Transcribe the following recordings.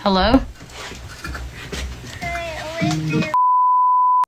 Hello?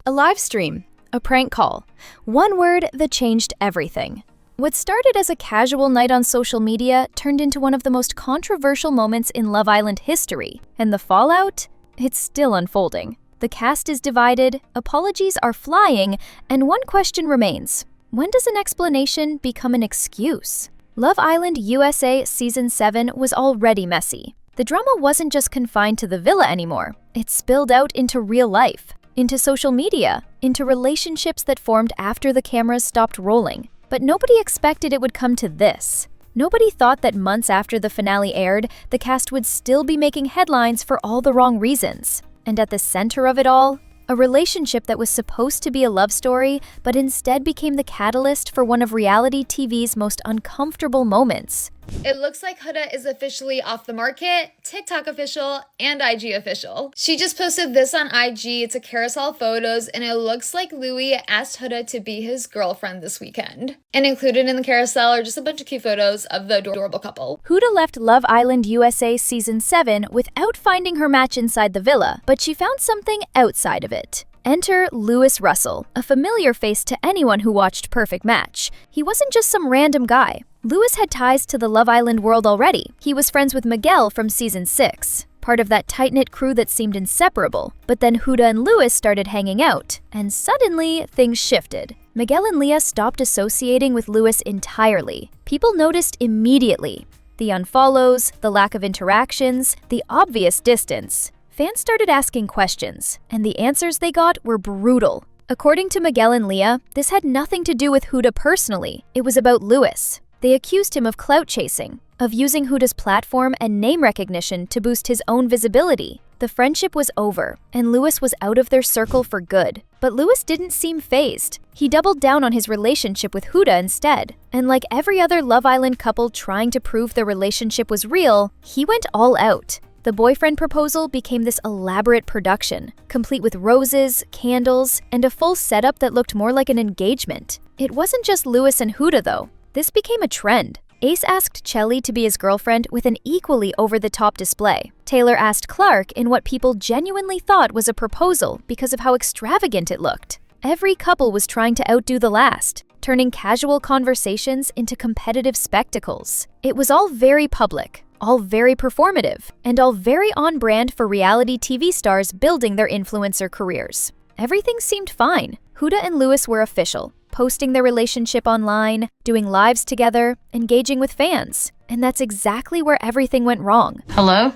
A live stream, a prank call, one word that changed everything. What started as a casual night on social media turned into one of the most controversial moments in Love Island history, and the fallout? It's still unfolding. The cast is divided, apologies are flying, and one question remains. When does an explanation become an excuse? Love Island USA Season 7 was already messy. The drama wasn't just confined to the villa anymore. It spilled out into real life, into social media, into relationships that formed after the cameras stopped rolling. But nobody expected it would come to this. Nobody thought that months after the finale aired, the cast would still be making headlines for all the wrong reasons. And at the center of it all, a relationship that was supposed to be a love story, but instead became the catalyst for one of reality TV's most uncomfortable moments. It looks like Huda is officially off the market, TikTok official, and IG official. She just posted this on IG. It's a carousel of photos, and it looks like Louis asked Huda to be his girlfriend this weekend. And included in the carousel are just a bunch of cute photos of the adorable couple. Huda left Love Island USA Season 7 without finding her match inside the villa, but she found something outside of it. Enter Louis Russell, a familiar face to anyone who watched Perfect Match. He wasn't just some random guy. Louis had ties to the Love Island world already. He was friends with Miguel from Season 6, part of that tight-knit crew that seemed inseparable. But then Huda and Louis started hanging out, and suddenly things shifted. Miguel and Leah stopped associating with Louis entirely. People noticed immediately. The unfollows, the lack of interactions, the obvious distance. Fans started asking questions, and the answers they got were brutal. According to Miguel and Leah, this had nothing to do with Huda personally. It was about Louis. They accused him of clout chasing, of using Huda's platform and name recognition to boost his own visibility. The friendship was over, and Louis was out of their circle for good. But Louis didn't seem fazed. He doubled down on his relationship with Huda instead. And like every other Love Island couple trying to prove their relationship was real, he went all out. The boyfriend proposal became this elaborate production, complete with roses, candles, and a full setup that looked more like an engagement. It wasn't just Louis and Huda though. This became a trend. Ace asked Chelly to be his girlfriend with an equally over-the-top display. Taylor asked Clark in what people genuinely thought was a proposal because of how extravagant it looked. Every couple was trying to outdo the last, turning casual conversations into competitive spectacles. It was all very public, all very performative, and all very on-brand for reality TV stars building their influencer careers. Everything seemed fine. Huda and Louis were official, posting their relationship online, doing lives together, engaging with fans. And that's exactly where everything went wrong. Hello?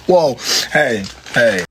Whoa, hey.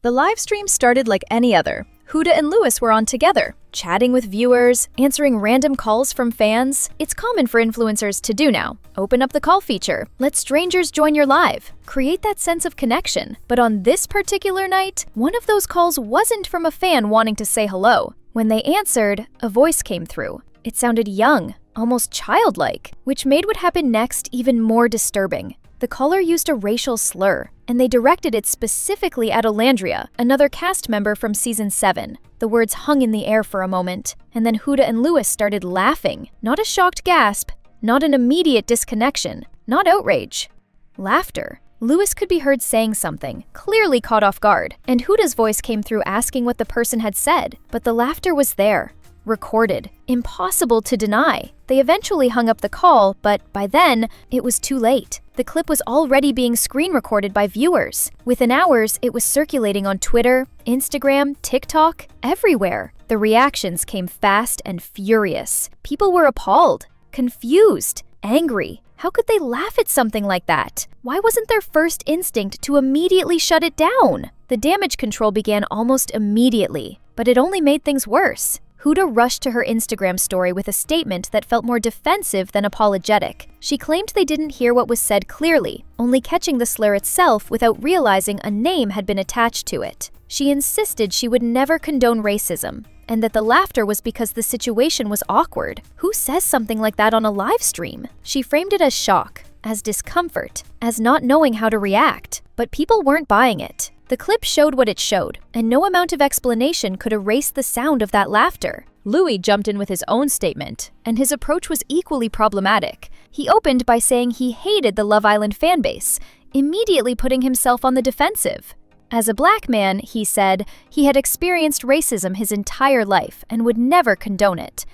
The live stream started like any other. Huda and Louis were on together, chatting with viewers, answering random calls from fans. It's common for influencers to do now. Open up the call feature, let strangers join your live, create that sense of connection. But on this particular night, one of those calls wasn't from a fan wanting to say hello. When they answered, a voice came through. It sounded young, almost childlike, which made what happened next even more disturbing. The caller used a racial slur, and they directed it specifically at Olandria, another cast member from Season 7. The words hung in the air for a moment, and then Huda and Louis started laughing. Not a shocked gasp, not an immediate disconnection, not outrage. Laughter. Louis could be heard saying something, clearly caught off guard, and Huda's voice came through asking what the person had said, but the laughter was there. Recorded. Impossible to deny. They eventually hung up the call, but by then, it was too late. The clip was already being screen recorded by viewers. Within hours, it was circulating on Twitter, Instagram, TikTok, everywhere. The reactions came fast and furious. People were appalled, confused, angry. How could they laugh at something like that? Why wasn't their first instinct to immediately shut it down? The damage control began almost immediately, but it only made things worse. Huda rushed to her Instagram story with a statement that felt more defensive than apologetic. She claimed they didn't hear what was said clearly, only catching the slur itself without realizing a name had been attached to it. She insisted she would never condone racism, and that the laughter was because the situation was awkward. Who says something like that on a live stream? She framed it as shock, as discomfort, as not knowing how to react. But people weren't buying it. The clip showed what it showed, and no amount of explanation could erase the sound of that laughter. Louis jumped in with his own statement, and his approach was equally problematic. He opened by saying he hated the Love Island fanbase, immediately putting himself on the defensive. As a black man, he said, he had experienced racism his entire life and would never condone it.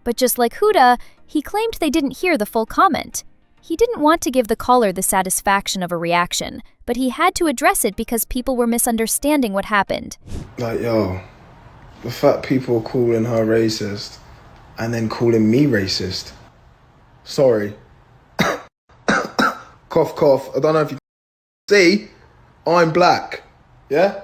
But just like Huda, he claimed they didn't hear the full comment. He didn't want to give the caller the satisfaction of a reaction, but he had to address it because people were misunderstanding what happened. Like, yo, the fact people are calling her racist and then calling me racist. Sorry. Cough, cough. I don't know if you see, I'm black. Yeah?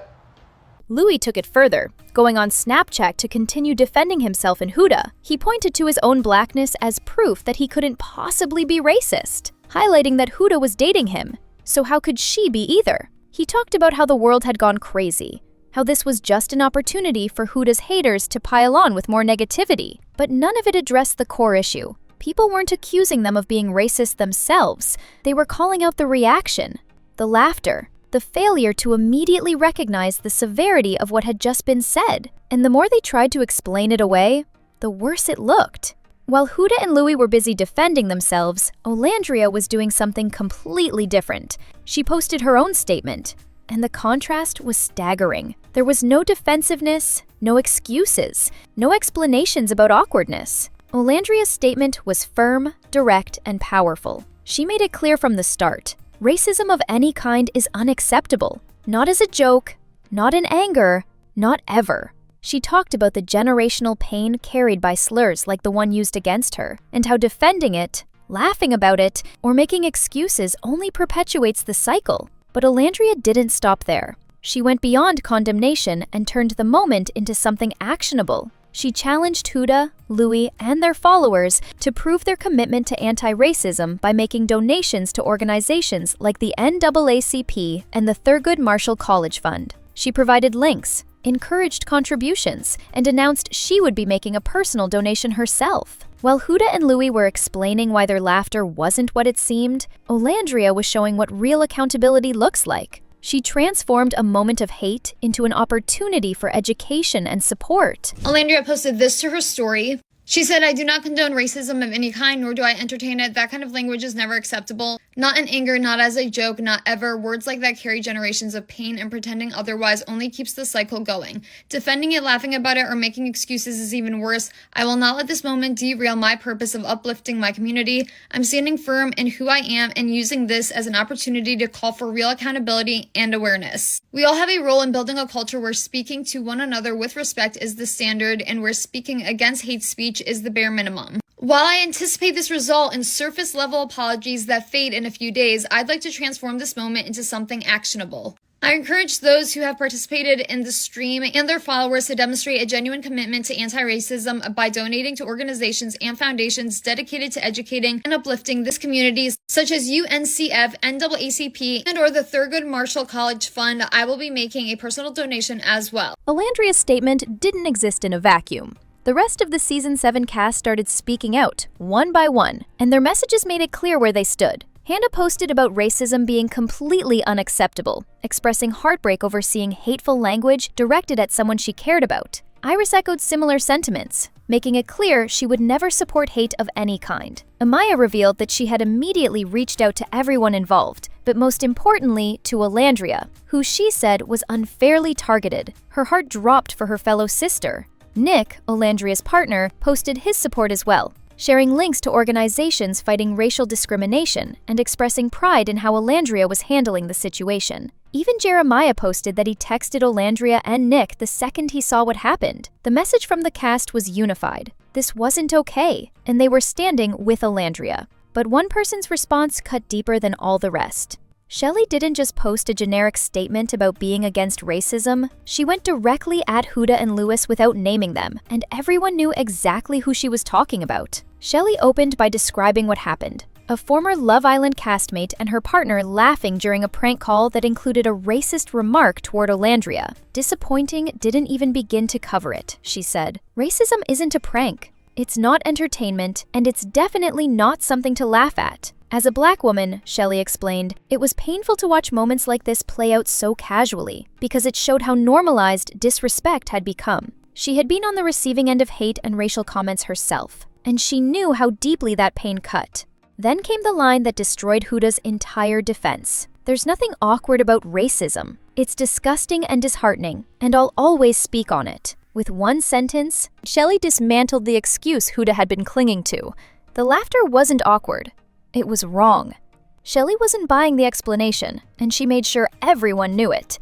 Louis took it further, going on Snapchat to continue defending himself and Huda. He pointed to his own blackness as proof that he couldn't possibly be racist, highlighting that Huda was dating him. So how could she be either? He talked about how the world had gone crazy, how this was just an opportunity for Huda's haters to pile on with more negativity. But none of it addressed the core issue. People weren't accusing them of being racist themselves. They were calling out the reaction, the laughter, the failure to immediately recognize the severity of what had just been said. And the more they tried to explain it away, the worse it looked. While Huda and Louis were busy defending themselves, Olandria was doing something completely different. She posted her own statement, and the contrast was staggering. There was no defensiveness, no excuses, no explanations about awkwardness. Olandria's statement was firm, direct, and powerful. She made it clear from the start. Racism of any kind is unacceptable. Not as a joke, not in anger, not ever. She talked about the generational pain carried by slurs like the one used against her, and how defending it, laughing about it, or making excuses only perpetuates the cycle. But Olandria didn't stop there. She went beyond condemnation and turned the moment into something actionable. She challenged Huda, Louis, and their followers to prove their commitment to anti-racism by making donations to organizations like the NAACP and the Thurgood Marshall College Fund. She provided links, encouraged contributions, and announced she would be making a personal donation herself. While Huda and Louis were explaining why their laughter wasn't what it seemed, Olandria was showing what real accountability looks like. She transformed a moment of hate into an opportunity for education and support. Olandria posted this to her story. She said, "I do not condone racism of any kind, nor do I entertain it. That kind of language is never acceptable. Not in anger, not as a joke, not ever. Words like that carry generations of pain, and pretending otherwise only keeps the cycle going. Defending it, laughing about it, or making excuses is even worse. I will not let this moment derail my purpose of uplifting my community. I'm standing firm in who I am and using this as an opportunity to call for real accountability and awareness. We all have a role in building a culture where speaking to one another with respect is the standard, and where speaking against hate speech is the bare minimum. While I anticipate this result in surface-level apologies that fade in a few days, I'd like to transform this moment into something actionable. I encourage those who have participated in the stream and their followers to demonstrate a genuine commitment to anti-racism by donating to organizations and foundations dedicated to educating and uplifting these communities, such as UNCF, NAACP, and or the Thurgood Marshall College Fund. I will be making a personal donation as well." Olandria's statement didn't exist in a vacuum. The rest of the Season 7 cast started speaking out, one by one, and their messages made it clear where they stood. Hannah posted about racism being completely unacceptable, expressing heartbreak over seeing hateful language directed at someone she cared about. Iris echoed similar sentiments, making it clear she would never support hate of any kind. Amaya revealed that she had immediately reached out to everyone involved, but most importantly to Olandria, who she said was unfairly targeted. Her heart dropped for her fellow sister. Nick, Olandria's partner, posted his support as well, sharing links to organizations fighting racial discrimination and expressing pride in how Olandria was handling the situation. Even Jeremiah posted that he texted Olandria and Nick the second he saw what happened. The message from the cast was unified. This wasn't okay, and they were standing with Olandria. But one person's response cut deeper than all the rest. Shelley didn't just post a generic statement about being against racism, she went directly at Huda and Louis without naming them, and everyone knew exactly who she was talking about. Shelley opened by describing what happened. A former Love Island castmate and her partner laughing during a prank call that included a racist remark toward Olandria. "Disappointing didn't even begin to cover it," she said. "Racism isn't a prank. It's not entertainment, and it's definitely not something to laugh at." As a Black woman, Shelley explained, it was painful to watch moments like this play out so casually, because it showed how normalized disrespect had become. She had been on the receiving end of hate and racial comments herself, and she knew how deeply that pain cut. Then came the line that destroyed Huda's entire defense. "There's nothing awkward about racism. It's disgusting and disheartening, and I'll always speak on it." With one sentence, Shelley dismantled the excuse Huda had been clinging to. The laughter wasn't awkward. It was wrong. Shelley wasn't buying the explanation, and she made sure everyone knew it.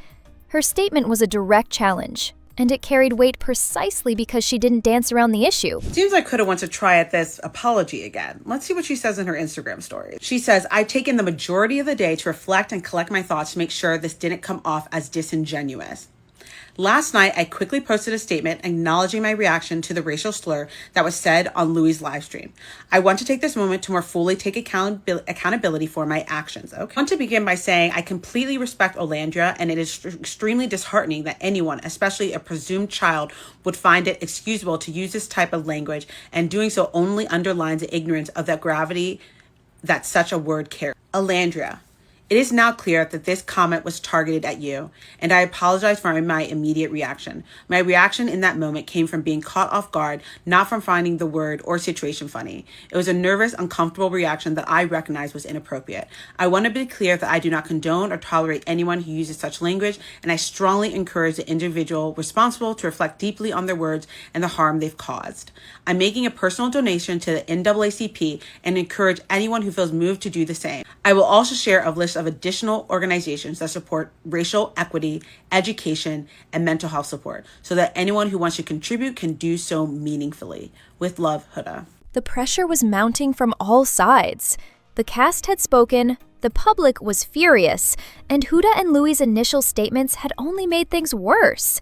Her statement was a direct challenge, and it carried weight precisely because she didn't dance around the issue. Seems like Huda wants to try at this apology again. Let's see what she says in her Instagram story. She says, "I've taken the majority of the day to reflect and collect my thoughts to make sure this didn't come off as disingenuous. Last night, I quickly posted a statement acknowledging my reaction to the racial slur that was said on Louis' live stream. I want to take this moment to more fully take accountability for my actions." Okay. I want to begin by saying I completely respect Olandria, and it is extremely disheartening that anyone, especially a presumed child, would find it excusable to use this type of language, and doing so only underlines the ignorance of the gravity that such a word carries. Olandria, it is now clear that this comment was targeted at you, and I apologize for my immediate reaction. My reaction in that moment came from being caught off guard, not from finding the word or situation funny. It was a nervous, uncomfortable reaction that I recognized was inappropriate. I want to be clear that I do not condone or tolerate anyone who uses such language, and I strongly encourage the individual responsible to reflect deeply on their words and the harm they've caused. I'm making a personal donation to the NAACP and encourage anyone who feels moved to do the same. I will also share a list of additional organizations that support racial equity, education, and mental health support so that anyone who wants to contribute can do so meaningfully. With love, Huda. The pressure was mounting from all sides. The cast had spoken, the public was furious, and Huda and Louis' initial statements had only made things worse.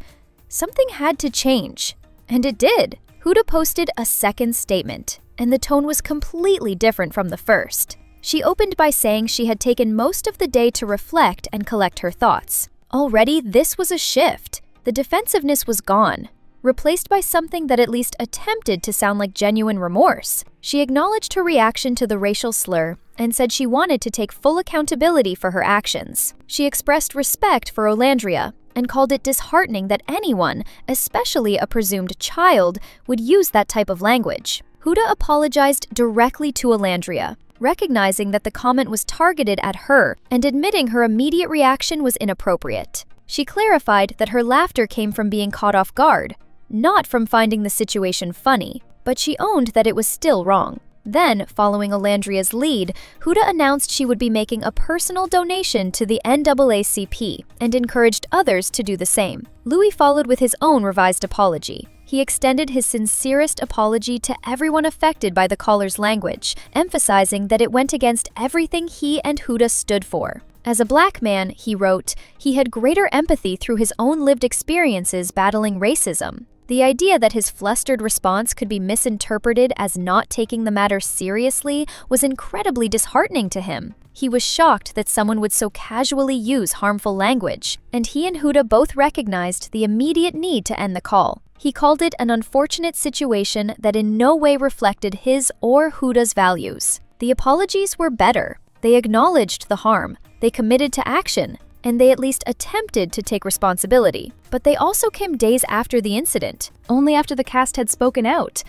Something had to change, and it did. Huda posted a second statement, and the tone was completely different from the first. She opened by saying she had taken most of the day to reflect and collect her thoughts. Already, this was a shift. The defensiveness was gone, replaced by something that at least attempted to sound like genuine remorse. She acknowledged her reaction to the racial slur and said she wanted to take full accountability for her actions. She expressed respect for Olandria and called it disheartening that anyone, especially a presumed child, would use that type of language. Huda apologized directly to Olandria, recognizing that the comment was targeted at her and admitting her immediate reaction was inappropriate. She clarified that her laughter came from being caught off guard, not from finding the situation funny, but she owned that it was still wrong. Then, following Olandria's lead, Huda announced she would be making a personal donation to the NAACP and encouraged others to do the same. Louis followed with his own revised apology. He extended his sincerest apology to everyone affected by the caller's language, emphasizing that it went against everything he and Huda stood for. As a Black man, he wrote, he had greater empathy through his own lived experiences battling racism. The idea that his flustered response could be misinterpreted as not taking the matter seriously was incredibly disheartening to him. He was shocked that someone would so casually use harmful language, and he and Huda both recognized the immediate need to end the call. He called it an unfortunate situation that in no way reflected his or Huda's values. The apologies were better. They acknowledged the harm, they committed to action, and they at least attempted to take responsibility. But they also came days after the incident, only after the cast had spoken out,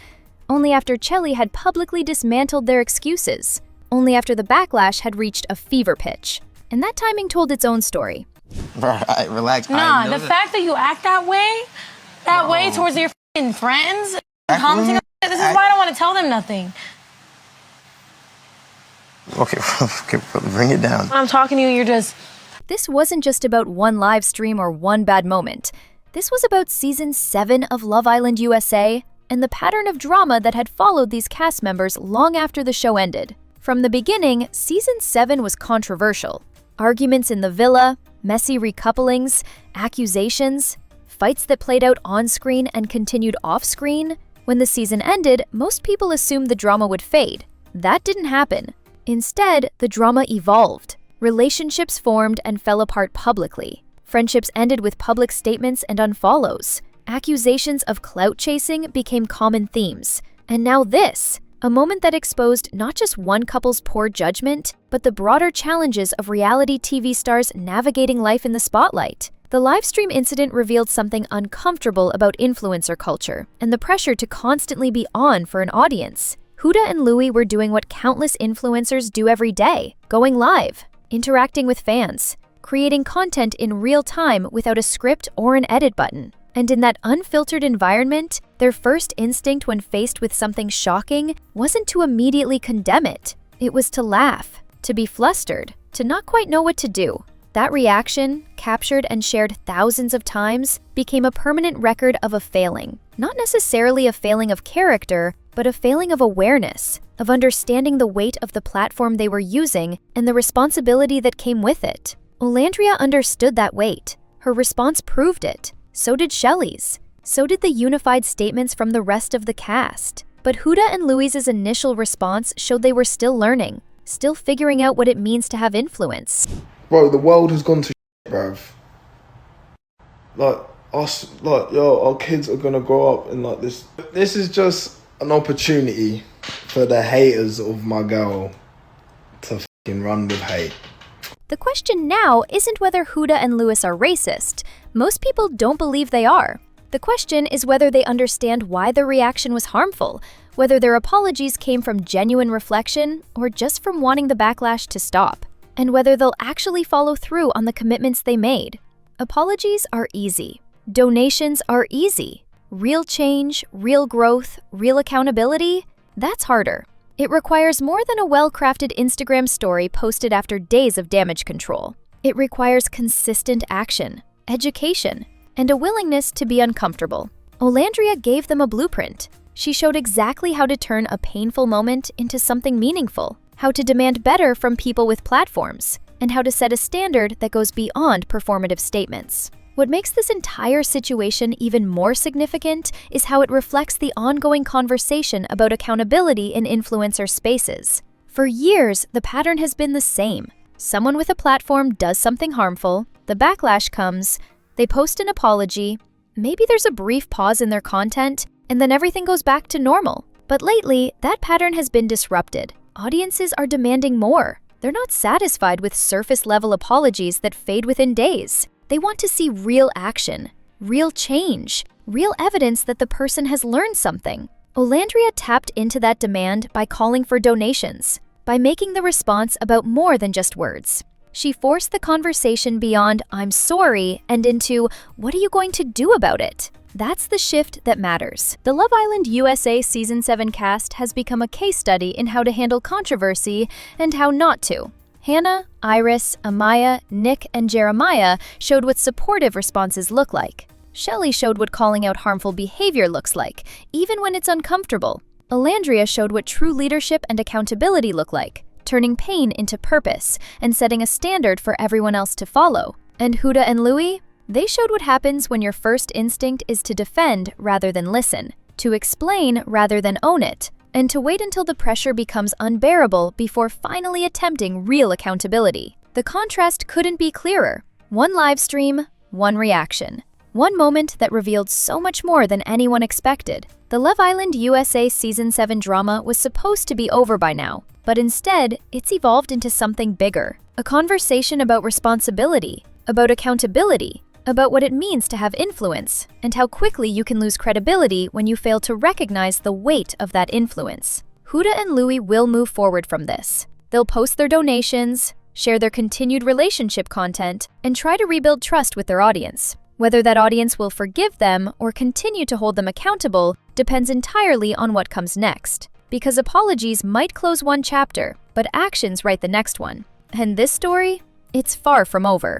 only after Shelley had publicly dismantled their excuses, only after the backlash had reached a fever pitch. And that timing told its own story. Bro, relax. Nah, the fact that you act that way towards your f***ing friends, commenting on this is why I don't want to tell them nothing. Okay, bring it down. When I'm talking to you, you're just... This wasn't just about one live stream or one bad moment. This was about Season 7 of Love Island USA and the pattern of drama that had followed these cast members long after the show ended. From the beginning, Season 7 was controversial. Arguments in the villa, messy recouplings, accusations, fights that played out on-screen and continued off-screen. When the season ended, most people assumed the drama would fade. That didn't happen. Instead, the drama evolved. Relationships formed and fell apart publicly. Friendships ended with public statements and unfollows. Accusations of clout chasing became common themes. And now this, a moment that exposed not just one couple's poor judgment, but the broader challenges of reality TV stars navigating life in the spotlight. The livestream incident revealed something uncomfortable about influencer culture and the pressure to constantly be on for an audience. Huda and Louis were doing what countless influencers do every day, going live, interacting with fans, creating content in real time without a script or an edit button. And in that unfiltered environment, their first instinct when faced with something shocking wasn't to immediately condemn it. It was to laugh, to be flustered, to not quite know what to do. That reaction, captured and shared thousands of times, became a permanent record of a failing. Not necessarily a failing of character, but a failing of awareness, of understanding the weight of the platform they were using and the responsibility that came with it. Olandria understood that weight. Her response proved it. So did Shelley's. So did the unified statements from the rest of the cast. But Huda and Louis's initial response showed they were still learning, still figuring out what it means to have influence. Bro, the world has gone to shit, bruv. Our kids are gonna grow up in like this. This is just an opportunity for the haters of my girl to fucking run with hate. The question now isn't whether Huda and Louis are racist. Most people don't believe they are. The question is whether they understand why their reaction was harmful, whether their apologies came from genuine reflection or just from wanting the backlash to stop, and whether they'll actually follow through on the commitments they made. Apologies are easy. Donations are easy. Real change, real growth, real accountability, that's harder. It requires more than a well-crafted Instagram story posted after days of damage control. It requires consistent action, education, and a willingness to be uncomfortable. Olandria gave them a blueprint. She showed exactly how to turn a painful moment into something meaningful, how to demand better from people with platforms, and how to set a standard that goes beyond performative statements. What makes this entire situation even more significant is how it reflects the ongoing conversation about accountability in influencer spaces. For years, the pattern has been the same. Someone with a platform does something harmful, the backlash comes, they post an apology, maybe there's a brief pause in their content, and then everything goes back to normal. But lately, that pattern has been disrupted. Audiences are demanding more. They're not satisfied with surface-level apologies that fade within days. They want to see real action, real change, real evidence that the person has learned something. Olandria tapped into that demand by calling for donations, by making the response about more than just words. She forced the conversation beyond "I'm sorry" and into "what are you going to do about it?" That's the shift that matters. The Love Island USA Season 7 cast has become a case study in how to handle controversy and how not to. Hannah, Iris, Amaya, Nick, and Jeremiah showed what supportive responses look like. Shelley showed what calling out harmful behavior looks like, even when it's uncomfortable. Olandria showed what true leadership and accountability look like, turning pain into purpose and setting a standard for everyone else to follow. And Huda and Louis? They showed what happens when your first instinct is to defend rather than listen, to explain rather than own it, and to wait until the pressure becomes unbearable before finally attempting real accountability. The contrast couldn't be clearer. One live stream, one reaction. One moment that revealed so much more than anyone expected. The Love Island USA Season 7 drama was supposed to be over by now, but instead, it's evolved into something bigger. A conversation about responsibility, about accountability, about what it means to have influence, and how quickly you can lose credibility when you fail to recognize the weight of that influence. Huda and Louis will move forward from this. They'll post their donations, share their continued relationship content, and try to rebuild trust with their audience. Whether that audience will forgive them or continue to hold them accountable depends entirely on what comes next. Because apologies might close one chapter, but actions write the next one. And this story? It's far from over.